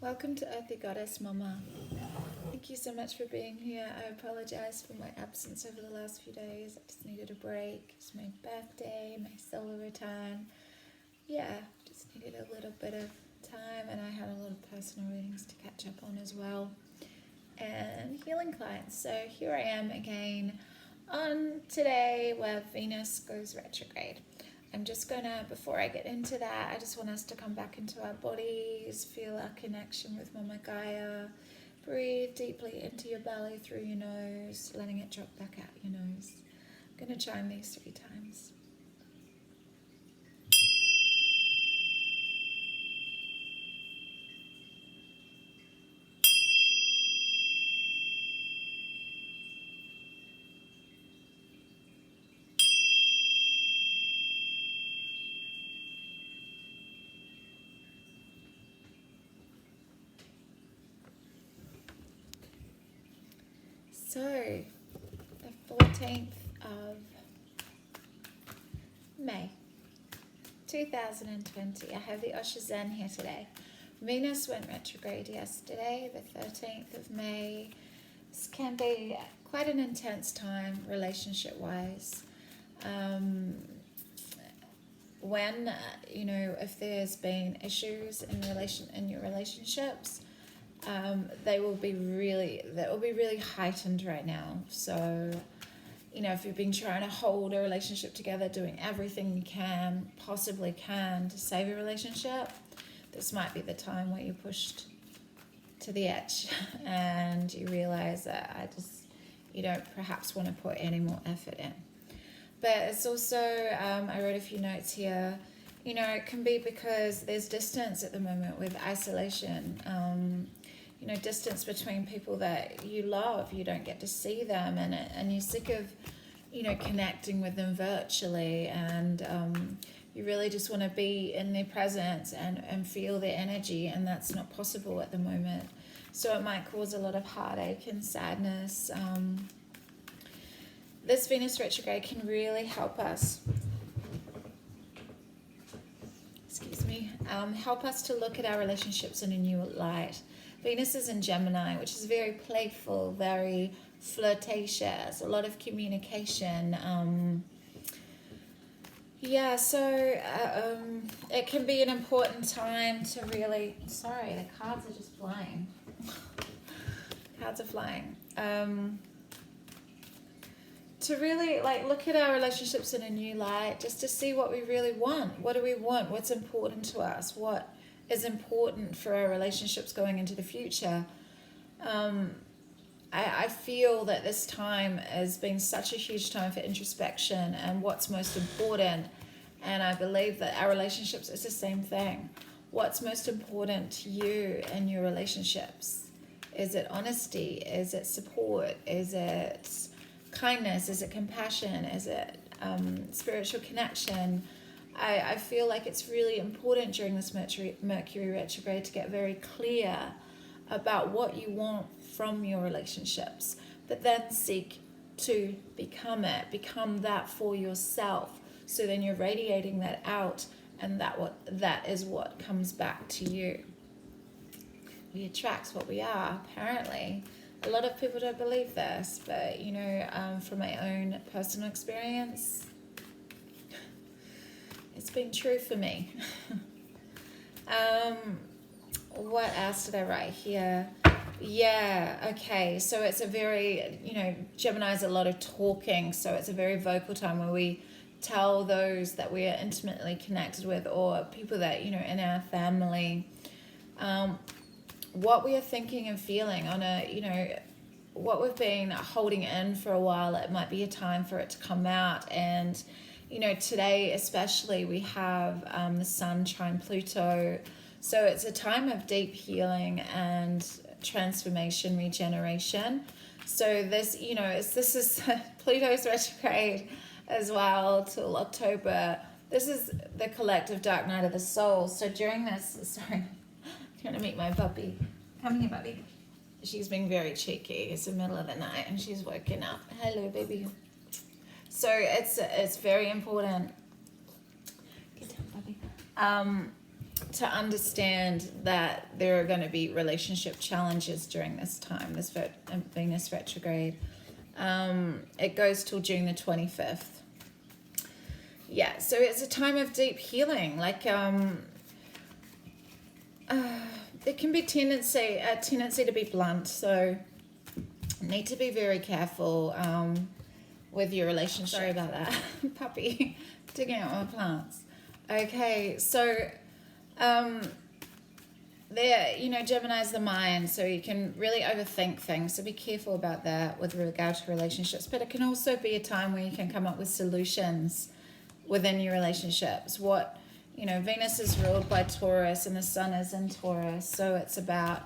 Welcome to Earthy Goddess Mumma. Thank you so much for being here. I apologize for my absence over the last few days. I just needed a break. It's my birthday, my solar return. Yeah, just needed a little bit of time, and I had a lot of personal readings to catch up on as well, and healing clients. So here I am again on today where Venus goes retrograde. I'm just gonna, before I get into that, I just want us to come back into our bodies, feel our connection with Mama Gaia. Breathe deeply into your belly through your nose, letting it drop back out your nose. I'm gonna chime these 3 times. So, the 14th of May, 2020. I have the Osha Zen here today. Venus went retrograde yesterday, the 13th of May. This can be quite an intense time relationship-wise. When, if there's been issues in your relationships, that will be really heightened right now. So, if you've been trying to hold a relationship together, doing everything you possibly can to save your relationship, this might be the time where you're pushed to the edge and you realize that you don't perhaps want to put any more effort in. But it's also, I wrote a few notes here, it can be because there's distance at the moment with isolation. Distance between people that you love. You don't get to see them, and you're sick of, connecting with them virtually, and you really just want to be in their presence and feel their energy, and that's not possible at the moment. So it might cause a lot of heartache and sadness. This Venus retrograde can really help us, help us to look at our relationships in a new light. Venus is in Gemini, which is very playful, very flirtatious, a lot of communication. It can be an important time to really... Sorry, the cards are just flying. Cards are flying. To really look at our relationships in a new light, just to see what we really want. What do we want? What's important to us? What is important for our relationships going into the future? I feel that this time has been such a huge time for introspection and what's most important. And I believe that our relationships is the same thing. What's most important to you and your relationships? Is it honesty? Is it support? Is it kindness? Is it compassion? Is it spiritual connection? I feel like it's really important during this Mercury retrograde to get very clear about what you want from your relationships, but then seek to become that for yourself. So then you're radiating that out, and that is what comes back to you. We attract what we are, apparently. A lot of people don't believe this, but from my own personal experience, it's been true for me. What else did I write here? Yeah, okay. So it's a very, Gemini is a lot of talking. So it's a very vocal time where we tell those that we are intimately connected with, or people that, in our family, what we are thinking and feeling on what we've been holding in for a while. It might be a time for it to come out. And today especially we have the Sun trine Pluto, so it's a time of deep healing and transformation, regeneration. So this is Pluto's retrograde as well till October. This is the collective dark night of the soul. So during this, sorry, I'm trying to meet my puppy. Come here, puppy. She's being very cheeky. It's the middle of the night and she's woken up. Hello, baby. So it's very important. Get down, puppy. to understand that there are going to be relationship challenges during this time, this Venus retrograde. It goes till June the 25th. Yeah, so it's a time of deep healing. Like, it can be a tendency to be blunt, so need to be very careful with your relationship. Sorry about that. Puppy digging out my plants. Okay, so there, Gemini's the mind, so you can really overthink things, so be careful about that with regard to relationships. But it can also be a time where you can come up with solutions within your relationships. Venus is ruled by Taurus and the sun is in Taurus, so it's about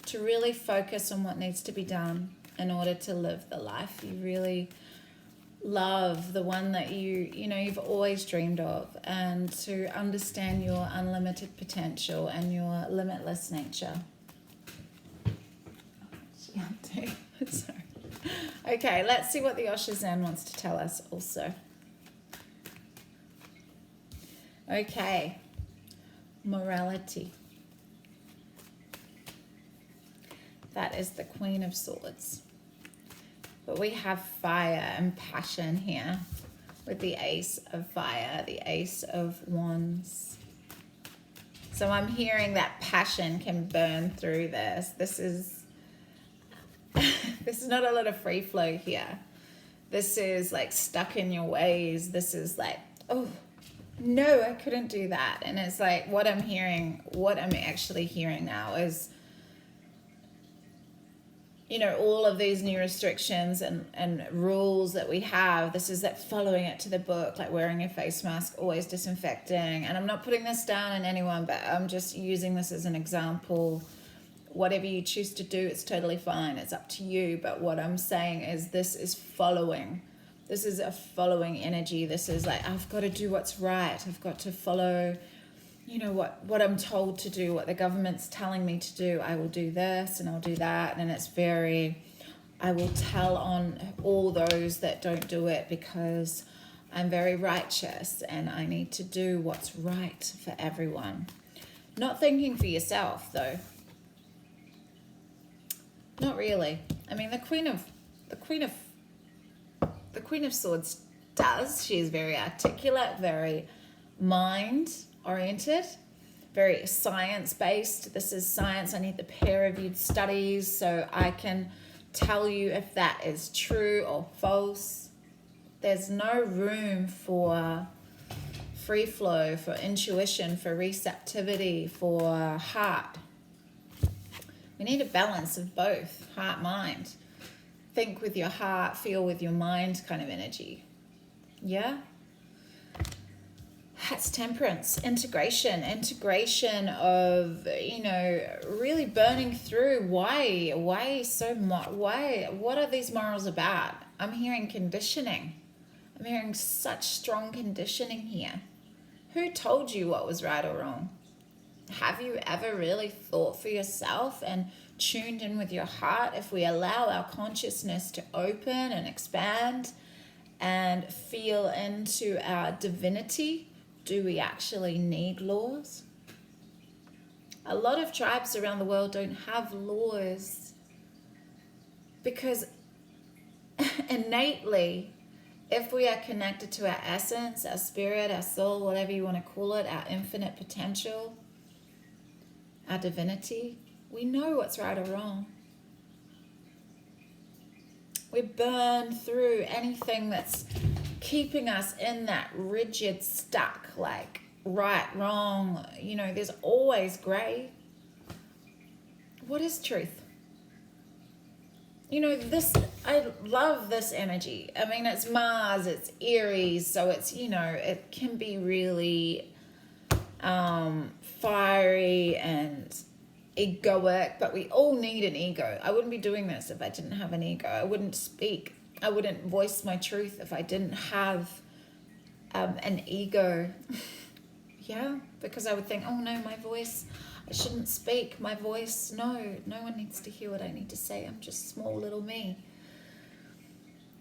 to really focus on what needs to be done in order to live the life you really love, the one that you've always dreamed of, and to understand your unlimited potential and your limitless nature. Sorry. Okay, let's see what the Oshazan wants to tell us also. Okay, morality. That is the Queen of Swords. But we have fire and passion here with the Ace of Fire, the Ace of Wands. So I'm hearing that passion can burn through this. This is not a lot of free flow here. This is like stuck in your ways. This is like, oh, no, I couldn't do that. And it's like what I'm actually hearing now is, all of these new restrictions and rules that we have. This is that following it to the book, like wearing a face mask, always disinfecting. And I'm not putting this down on anyone, but I'm just using this as an example. Whatever you choose to do, it's totally fine. It's up to you. But what I'm saying is this is following. This is a following energy. This is like, I've got to do what's right. I've got to follow, what I'm told to do, what the government's telling me to do. I will do this and I'll do that. And it's I will tell on all those that don't do it because I'm very righteous and I need to do what's right for everyone. Not thinking for yourself, though. Not really. I mean, the Queen of Swords does. She's very articulate, very mind-oriented, very science-based. This is science. I need the peer-reviewed studies so I can tell you if that is true or false. There's no room for free flow, for intuition, for receptivity, for heart. We need a balance of both, heart, mind. Think with your heart, feel with your mind kind of energy. Yeah? That's temperance, integration of, really burning through. Why so much? What are these morals about? I'm hearing conditioning. I'm hearing such strong conditioning here. Who told you what was right or wrong? Have you ever really thought for yourself and tuned in with your heart? If we allow our consciousness to open and expand and feel into our divinity, do we actually need laws? A lot of tribes around the world don't have laws because innately, if we are connected to our essence, our spirit, our soul, whatever you want to call it, our infinite potential, our divinity, we know what's right or wrong. We burn through anything that's keeping us in that rigid, stuck, like right, wrong. There's always gray. What is truth? I love this energy. I mean, it's Mars, it's Aries, so it's, it can be really fiery and egoic, but we all need an ego. I wouldn't be doing this if I didn't have an ego. I wouldn't speak. I wouldn't voice my truth if I didn't have an ego. Yeah, because I would think, oh no, my voice, I shouldn't speak. My voice, no one needs to hear what I need to say. I'm just small little me.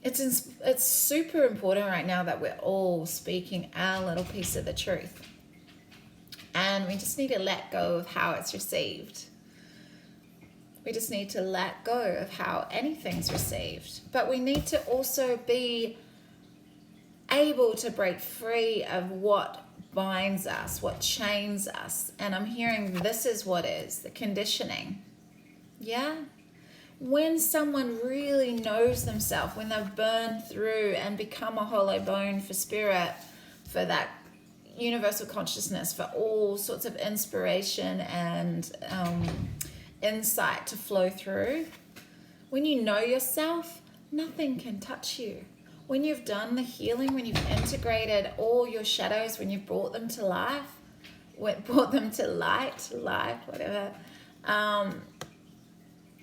It's super important right now that we're all speaking our little piece of the truth. And we just need to let go of how it's received. We just need to let go of how anything's received. But we need to also be able to break free of what binds us, what chains us. And I'm hearing this is what is, the conditioning. Yeah? When someone really knows themselves, when they've burned through and become a hollow bone for spirit, for that universal consciousness, for all sorts of inspiration and insight to flow through. When you know yourself, nothing can touch you. When you've done the healing, when you've integrated all your shadows, when you've brought them to life, brought them to light, life, whatever,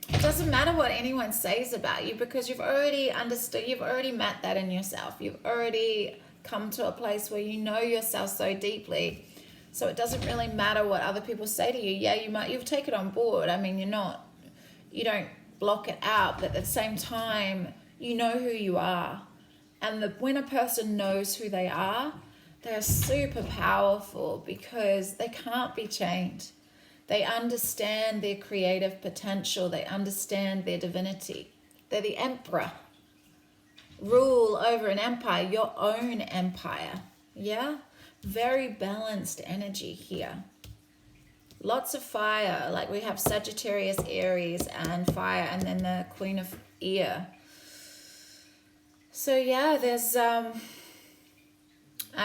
it doesn't matter what anyone says about you, because you've already understood, you've already met that in yourself. You've already come to a place where you know yourself so deeply. So it doesn't really matter what other people say to you. Yeah, you'll take it on board. I mean, you don't block it out, but at the same time, you know who you are. And when a person knows who they are, they're super powerful because they can't be chained. They understand their creative potential. They understand their divinity. They're the emperor. Rule over an empire, your own empire. Yeah? Very balanced energy here. Lots of fire, like we have Sagittarius, Aries, and fire, and then the Queen of Ear. So yeah, there's I'm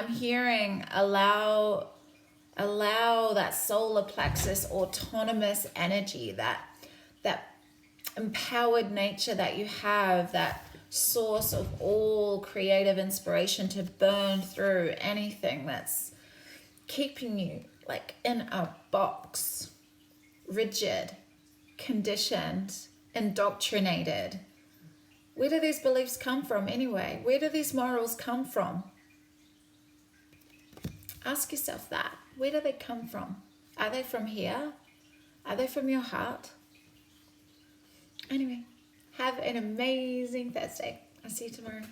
hearing allow that solar plexus autonomous energy, that empowered nature that you have, that source of all creative inspiration to burn through anything that's keeping you like in a box, rigid, conditioned, indoctrinated. Where do these beliefs come from anyway? Where do these morals come from? Ask yourself that. Where do they come from? Are they from here? Are they from your heart? Anyway, have an amazing Thursday. I'll see you tomorrow.